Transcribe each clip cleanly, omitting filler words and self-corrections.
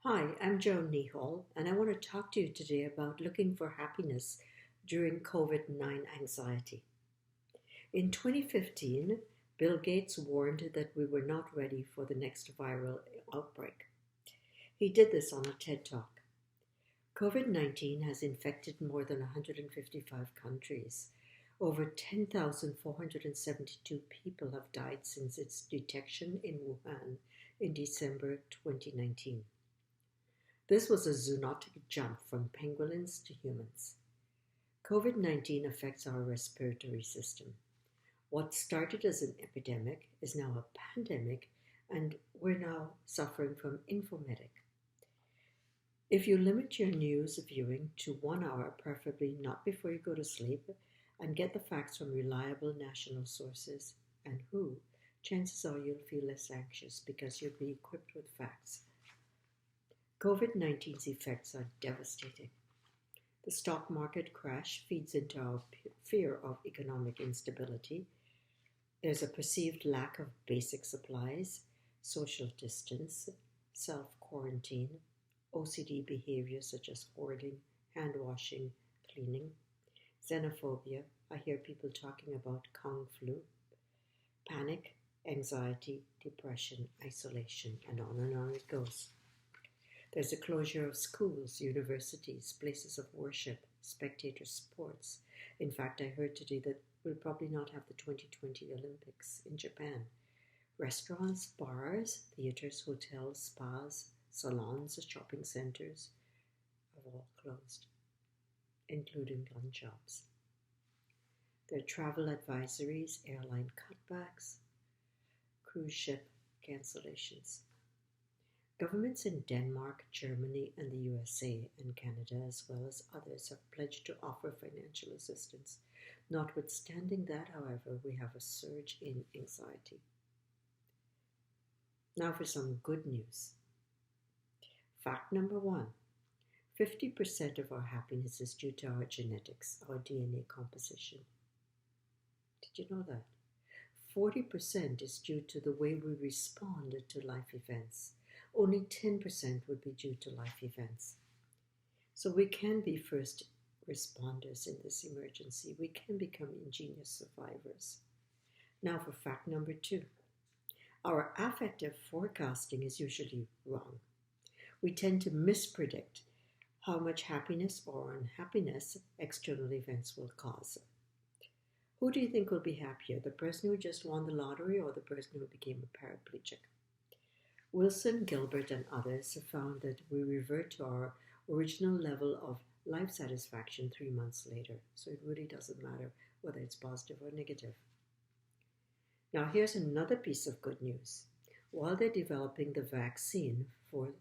Hi, I'm Joan Neehall, and I want to talk to you today about looking for happiness during COVID-19 anxiety. In 2015, Bill Gates warned that we were not ready for the next viral outbreak. He did this on a TED Talk. COVID-19 has infected more than 155 countries. Over 10,472 people have died since its detection in Wuhan in December 2019. This was a zoonotic jump from pangolins to humans. COVID-19 affects our respiratory system. What started as an epidemic is now a pandemic, and we're now suffering from infomedic. If you limit your news viewing to 1 hour, preferably not before you go to sleep, and get the facts from reliable national sources and who, chances are you'll feel less anxious because you'll be equipped with facts. COVID-19's effects are devastating. The stock market crash feeds into our fear of economic instability. There's a perceived lack of basic supplies, social distance, self-quarantine, OCD behaviors such as hoarding, hand washing, cleaning, xenophobia. I hear people talking about Kung flu, panic, anxiety, depression, isolation, and on it goes. There's a closure of schools, universities, places of worship, spectator sports. In fact, I heard today that we'll probably not have the 2020 Olympics in Japan. Restaurants, bars, theaters, hotels, spas, salons, shopping centers have all closed, including gun shops. There are travel advisories, airline cutbacks, cruise ship cancellations. Governments in Denmark, Germany, and the USA and Canada, as well as others, have pledged to offer financial assistance. Notwithstanding that, however, we have a surge in anxiety. Now for some good news. Fact number 1. 50% of our happiness is due to our genetics, our DNA composition. Did you know that? 40% is due to the way we respond to life events. Only 10% would be due to life events. So we can be first responders in this emergency. We can become ingenious survivors. Now for fact number 2. Our affective forecasting is usually wrong. We tend to mispredict how much happiness or unhappiness external events will cause. Who do you think will be happier, the person who just won the lottery or the person who became a paraplegic? Wilson, Gilbert, and others have found that we revert to our original level of life satisfaction 3 months later. So it really doesn't matter whether it's positive or negative. Now here's another piece of good news. While they're developing the vaccine for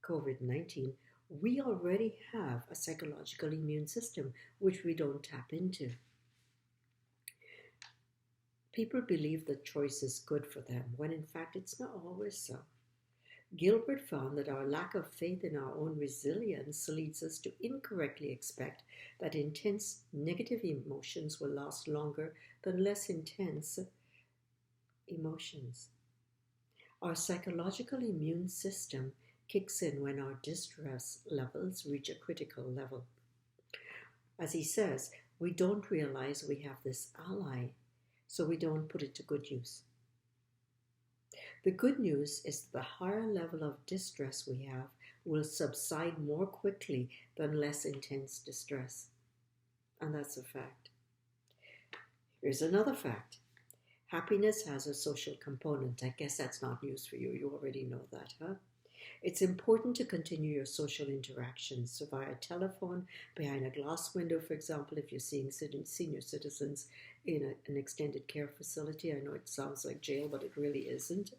COVID-19, we already have a psychological immune system which we don't tap into. People believe that choice is good for them, when in fact it's not always so. Gilbert found that our lack of faith in our own resilience leads us to incorrectly expect that intense negative emotions will last longer than less intense emotions. Our psychological immune system kicks in when our distress levels reach a critical level. As he says, we don't realize we have this ally, so we don't put it to good use. The good news is that the higher level of distress we have will subside more quickly than less intense distress. And that's a fact. Here's another fact. Happiness has a social component. I guess that's not news for you. You already know that, huh? It's important to continue your social interactions via telephone, behind a glass window, for example, if you're seeing senior citizens in an extended care facility. I know it sounds like jail, but it really isn't.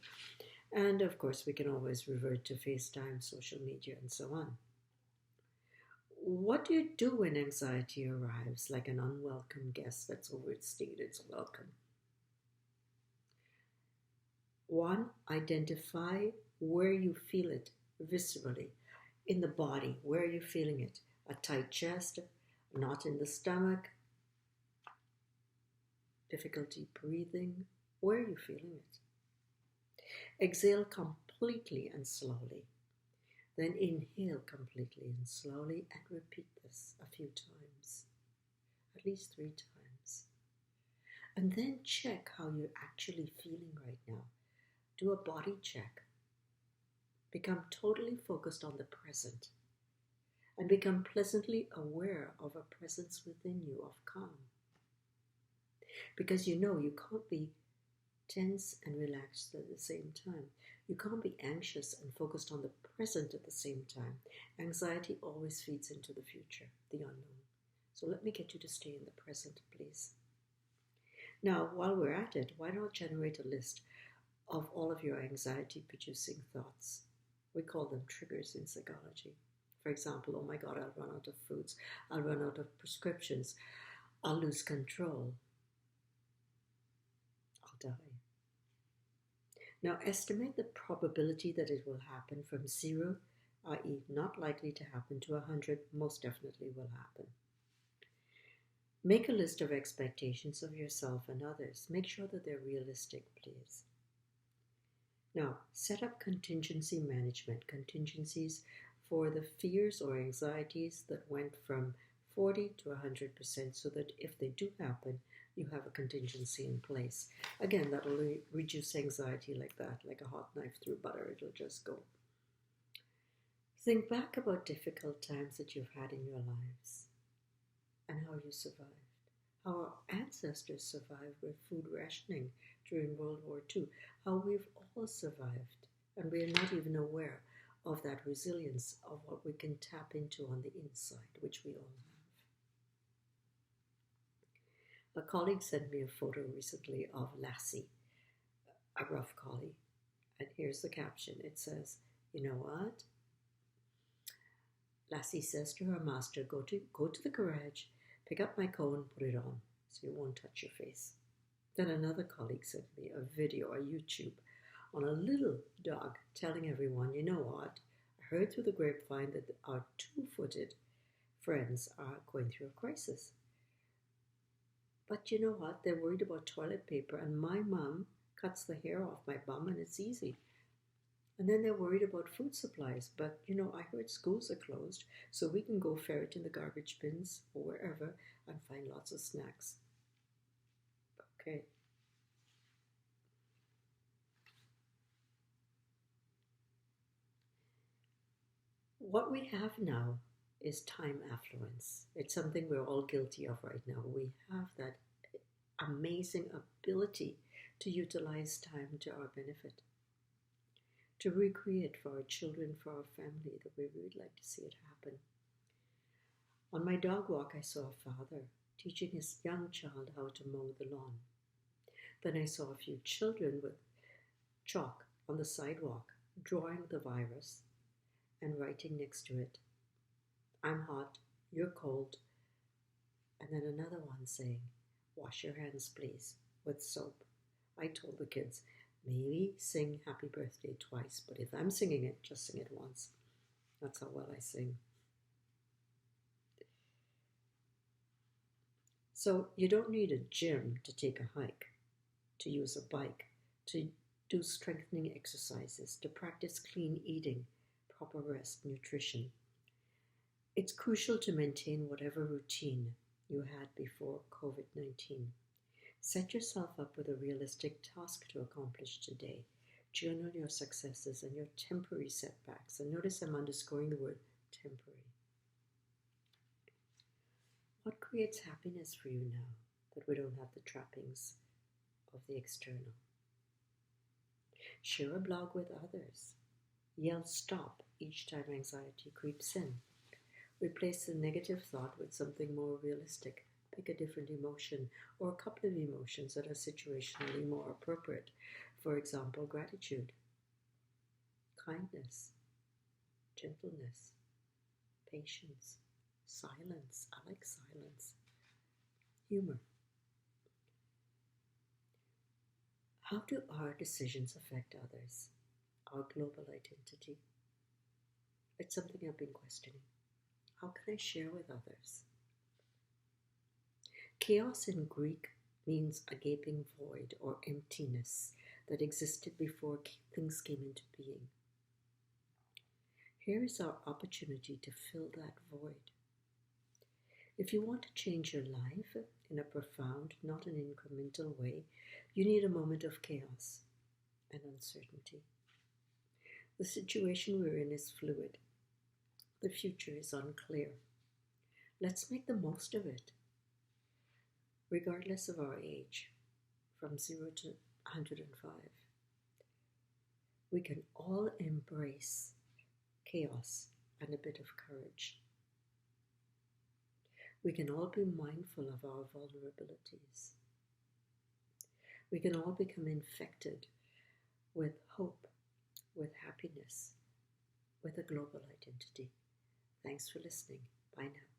And of course, we can always revert to FaceTime, social media, and so on. What do you do when anxiety arrives, like an unwelcome guest that's overstayed its welcome? 1, identify where you feel it viscerally, in the body. Where are you feeling it? A tight chest, knot in the stomach, difficulty breathing. Where are you feeling it? Exhale completely and slowly. Then inhale completely and slowly and repeat this a few times, at least 3 times. And then check how you're actually feeling right now. Do a body check. Become totally focused on the present and become pleasantly aware of a presence within you of calm. Because you know you can't be tense and relaxed at the same time. You can't be anxious and focused on the present at the same time. Anxiety always feeds into the future, the unknown. So let me get you to stay in the present, please. Now, while we're at it, why not generate a list of all of your anxiety-producing thoughts? We call them triggers in psychology. For example, oh my God, I'll run out of foods. I'll run out of prescriptions. I'll lose control. I'll die. Now, estimate the probability that it will happen from 0, i.e. not likely to happen, to 100, most definitely will happen. Make a list of expectations of yourself and others. Make sure that they're realistic, please. Now, set up contingency management, contingencies for the fears or anxieties that went from 40 to 100%, so that if they do happen, you have a contingency in place. Again, that will reduce anxiety like that, like a hot knife through butter, it'll just go. Think back about difficult times that you've had in your lives and how you survived. How our ancestors survived with food rationing during World War II. How we've all survived, and we're not even aware of that resilience of what we can tap into on the inside, which we all have. A colleague sent me a photo recently of Lassie, a rough collie, and here's the caption. It says, you know what? Lassie says to her master, go to the garage, pick up my comb, put it on, so it won't touch your face. Then another colleague sent me a video, a YouTube, on a little dog telling everyone, you know what? I heard through the grapevine that our 2-footed friends are going through a crisis. But you know what? They're worried about toilet paper, and my mom cuts the hair off my bum and it's easy. And then they're worried about food supplies. But, you know, I heard schools are closed, so we can go ferret in the garbage bins or wherever and find lots of snacks. Okay. What we have now is time affluence. It's something we're all guilty of right now. We have that amazing ability to utilize time to our benefit, to recreate for our children, for our family, the way we would like to see it happen. On my dog walk, I saw a father teaching his young child how to mow the lawn. Then I saw a few children with chalk on the sidewalk, drawing the virus and writing next to it, I'm hot, you're cold, and then another one saying, wash your hands please, with soap. I told the kids, maybe sing happy birthday twice, but if I'm singing it, just sing it once. That's how well I sing. So you don't need a gym to take a hike, to use a bike, to do strengthening exercises, to practice clean eating, proper rest, nutrition. It's crucial to maintain whatever routine you had before COVID-19. Set yourself up with a realistic task to accomplish today. Journal your successes and your temporary setbacks. And notice I'm underscoring the word temporary. What creates happiness for you now that we don't have the trappings of the external? Share a blog with others. Yell stop each time anxiety creeps in. Replace the negative thought with something more realistic. Pick a different emotion or a couple of emotions that are situationally more appropriate. For example, gratitude, kindness, gentleness, patience, silence. I like silence. Humor. How do our decisions affect others? Our global identity? It's something I've been questioning. How can I share with others? Chaos in Greek means a gaping void or emptiness that existed before things came into being. Here is our opportunity to fill that void. If you want to change your life in a profound, not an incremental way, you need a moment of chaos and uncertainty. The situation we're in is fluid. The future is unclear. Let's make the most of it. Regardless of our age, from 0 to 105, we can all embrace chaos and a bit of courage. We can all be mindful of our vulnerabilities. We can all become infected with hope, with happiness, with a global identity. Thanks for listening. Bye now.